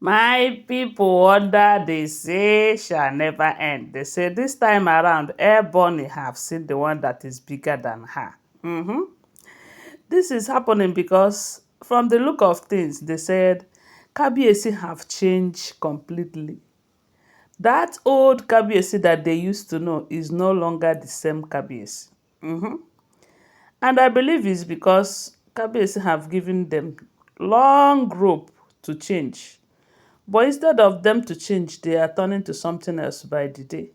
My people wonder they say shall never end. They say this time around, Ebony have seen the one that is bigger than her. This is happening because from the look of things, they said Kabiesi have changed completely. That old Kabiesi that they used to know is no longer the same Kabiesi. And I believe it's because Kabiesi have given them long rope to change. But instead of them to change, they are turning to something else by the day.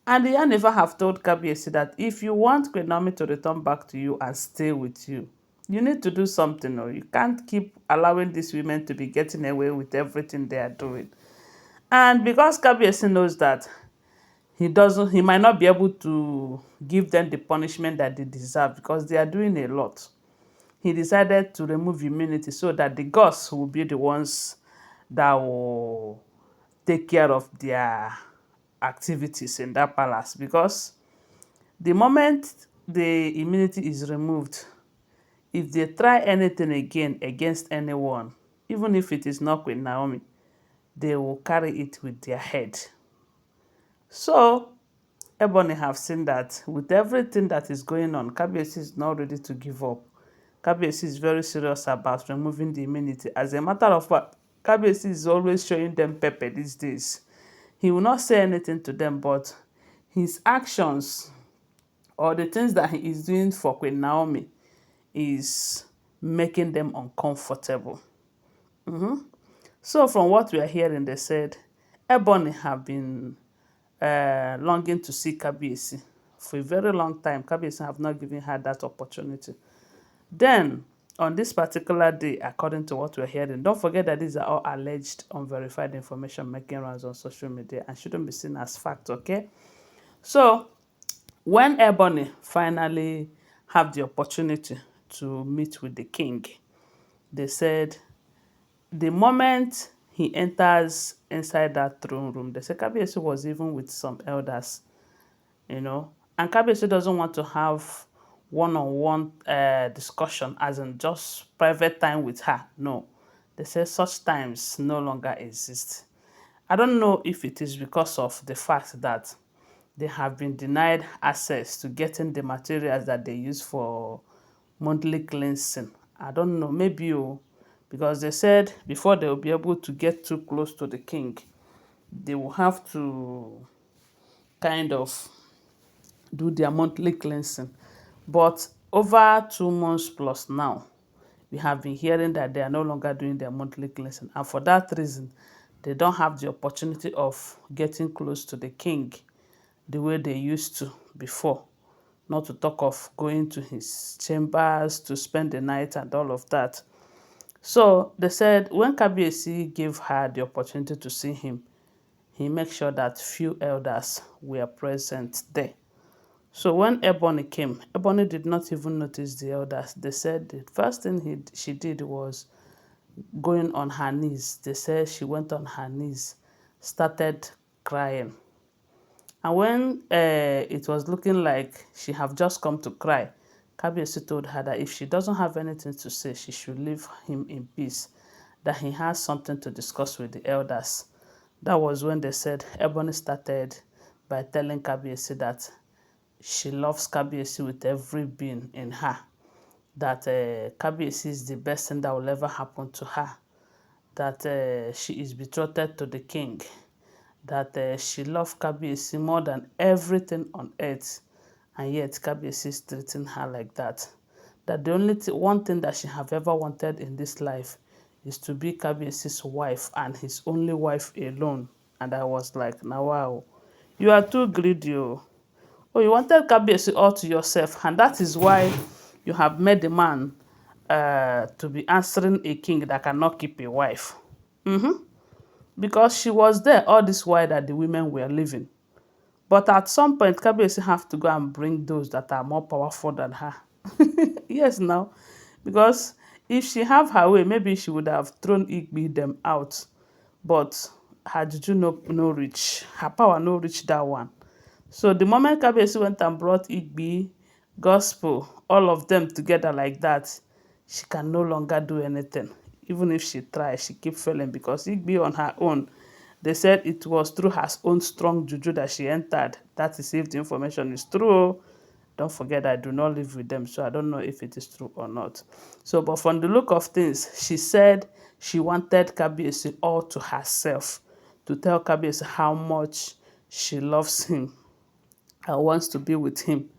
And the Yanifa have told Kabiesi that if you want Queen Naomi to return back to you and stay with you, you need to do something. Or you can't keep allowing these women to be getting away with everything they are doing. And because Kabiesi knows that he might not be able to give them the punishment that they deserve because they are doing a lot. He decided to remove immunity so that the gods will be the ones that will take care of their activities in that palace, because the moment the immunity is removed, if they try anything again against anyone, even if it is not Queen Naomi, they will carry it with their head. So Ebony have seen that with everything that is going on, Kabiesi is not ready to give up. Kabiesi is very serious about removing the immunity. As a matter of fact, Kabiesi is always showing them pepper these days. He will not say anything to them, but his actions or the things that he is doing for Queen Naomi is making them uncomfortable. So from what we are hearing, they said Ebony have been longing to see Kabiesi for a very long time. Kabiesi have not given her that opportunity. Then, on this particular day, according to what we're hearing, don't forget that these are all alleged, unverified information making rounds on social media and shouldn't be seen as fact, okay? So, when Ebony finally have the opportunity to meet with the king, they said the moment he enters inside that throne room, they said Kabiesi was even with some elders, and Kabiesi doesn't want to have one-on-one discussion, as in just private time with her. No, they say such times no longer exist. I don't know if it is because of the fact that they have been denied access to getting the materials that they use for monthly cleansing. I don't know, maybe because they said before they will be able to get too close to the king, they will have to kind of do their monthly cleansing. But over 2 months plus now, we have been hearing that they are no longer doing their monthly cleansing. And for that reason, they don't have the opportunity of getting close to the king the way they used to before. Not to talk of going to his chambers to spend the night and all of that. So they said when Kabiesi gave her the opportunity to see him, he made sure that few elders were present there. So when Ebony came, Ebony did not even notice the elders. They said the first thing she did was going on her knees. They said she went on her knees, started crying. And when it was looking like she have just come to cry, Kabiesi told her that if she doesn't have anything to say, she should leave him in peace, that he has something to discuss with the elders. That was when they said Ebony started by telling Kabiesi that she loves Kabiesi with every being in her, that Kabiesi is the best thing that will ever happen to her, that she is betrothed to the king, that she loves Kabiesi more than everything on earth, and yet Kabiesi is treating her like that. That the only one thing that she have ever wanted in this life is to be Kabiesi's wife and his only wife alone. And I was like, now wow, you are too greedy. Oh, you wanted Kabiesi all to yourself, and that is why you have made the man to be answering a king that cannot keep a wife. Because she was there all this while that the women were living. But at some point, Kabiesi have to go and bring those that are more powerful than her. Yes, now. Because if she have her way, maybe she would have thrown Igbi them out. But her juju no reach. Her power no reach that one. So the moment Kabiesi went and brought Igbi, Gospel, all of them together like that, she can no longer do anything. Even if she tried, she keep failing because Igbi on her own, they said it was through her own strong juju that she entered. That is if the information is true. Don't forget I do not live with them, so I don't know if it is true or not. So, but from the look of things, she said she wanted Kabiesi all to herself, to tell Kabiesi how much she loves him and wants to be with him.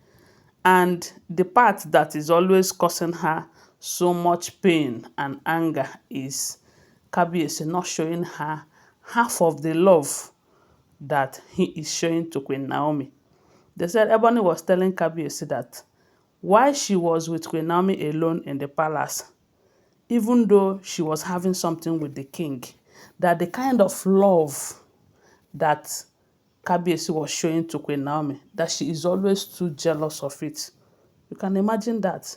And the part that is always causing her so much pain and anger is Kabiesi not showing her half of the love that he is showing to Queen Naomi. They said Ebony was telling Kabiesi that while she was with Queen Naomi alone in the palace, even though she was having something with the king, that the kind of love that Kabiesi was showing to Queen Naomi, that she is always too jealous of it. You can imagine that.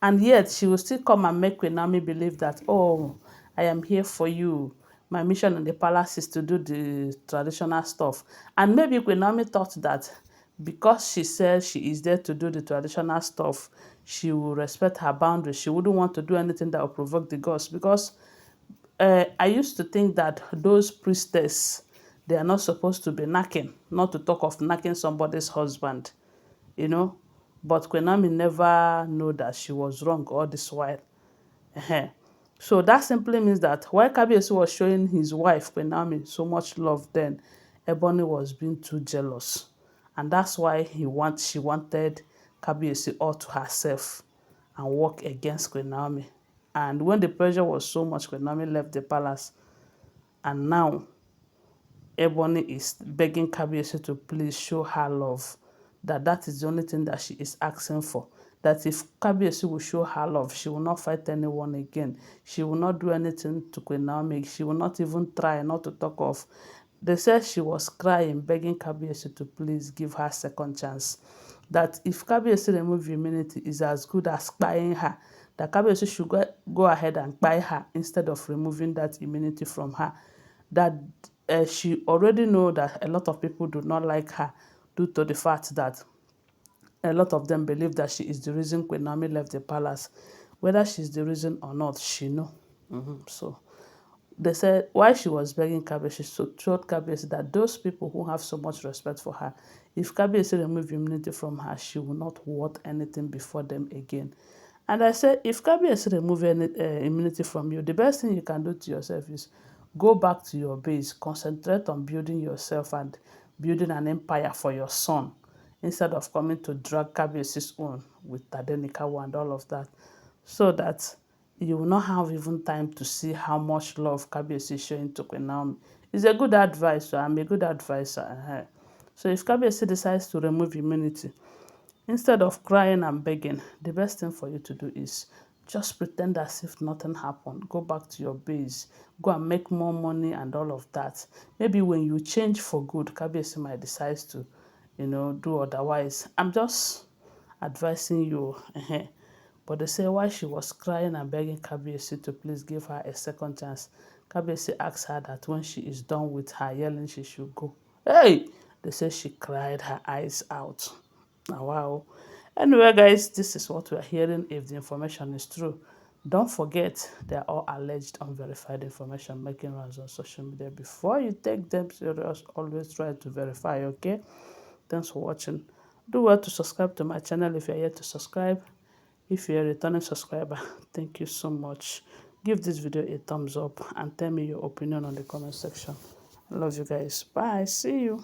And yet, she will still come and make Queen Naomi believe that, oh, I am here for you. My mission in the palace is to do the traditional stuff. And maybe Queen Naomi thought that because she says she is there to do the traditional stuff, she will respect her boundaries. She wouldn't want to do anything that will provoke the gods. Because I used to think that those priestess, they are not supposed to be knacking, not to talk of knacking somebody's husband, you know. But Kwenami never knew that she was wrong all this while. uh So that simply means that while Kabiesi was showing his wife Kwenami so much love, then Ebony was being too jealous. And that's why she wanted Kabiesi all to herself and work against Queen Naomi. And when the pressure was so much, Queen Naomi left the palace. And now Ebony is begging Kabiesi to please show her love. That is the only thing that she is asking for. That if Kabiesi will show her love, she will not fight anyone again. She will not do anything to Queen Naomi. She will not even try, not to talk of. They said she was crying, begging Kabiesi to please give her second chance. That if Kabiesi remove immunity is as good as buying her, that Kabiesi should go ahead and buy her instead of removing that immunity from her. That she already know that a lot of people do not like her due to the fact that a lot of them believe that she is the reason Queen Naomi left the palace. Whether she's the reason or not, she know. So they said why she was begging Kabiesi, so told Kabiesi that those people who have so much respect for her, if Kabiesi remove immunity from her, she will not want anything before them again. And I said, if Kabiesi remove any immunity from you, the best thing you can do to yourself is go back to your base, concentrate on building yourself and building an empire for your son, instead of coming to drag Kabiesi's own with Tadenikawa and all of that, so that you will not have even time to see how much love Kabiesi is showing to Queen Naomi. It's a good advice, so I'm a good advisor. So if Kabiesi decides to remove immunity, instead of crying and begging, the best thing for you to do is just pretend as if nothing happened. Go back to your base. Go and make more money and all of that. Maybe when you change for good, Kabiesi might decide to, do otherwise. I'm just advising you. But they say why she was crying and begging Kabiesi to please give her a second chance. Kabiesi asked her that when she is done with her yelling, she should go. Hey! They say she cried her eyes out. Now, wow. Anyway, guys, this is what we are hearing. If the information is true, don't forget they are all alleged unverified information making rounds on social media. Before you take them serious, always try to verify, okay? Thanks for watching. Do well to subscribe to my channel if you're yet to subscribe. If you're a returning subscriber, thank you so much. Give this video a thumbs up and tell me your opinion on the comment section. I love you guys. Bye. See you.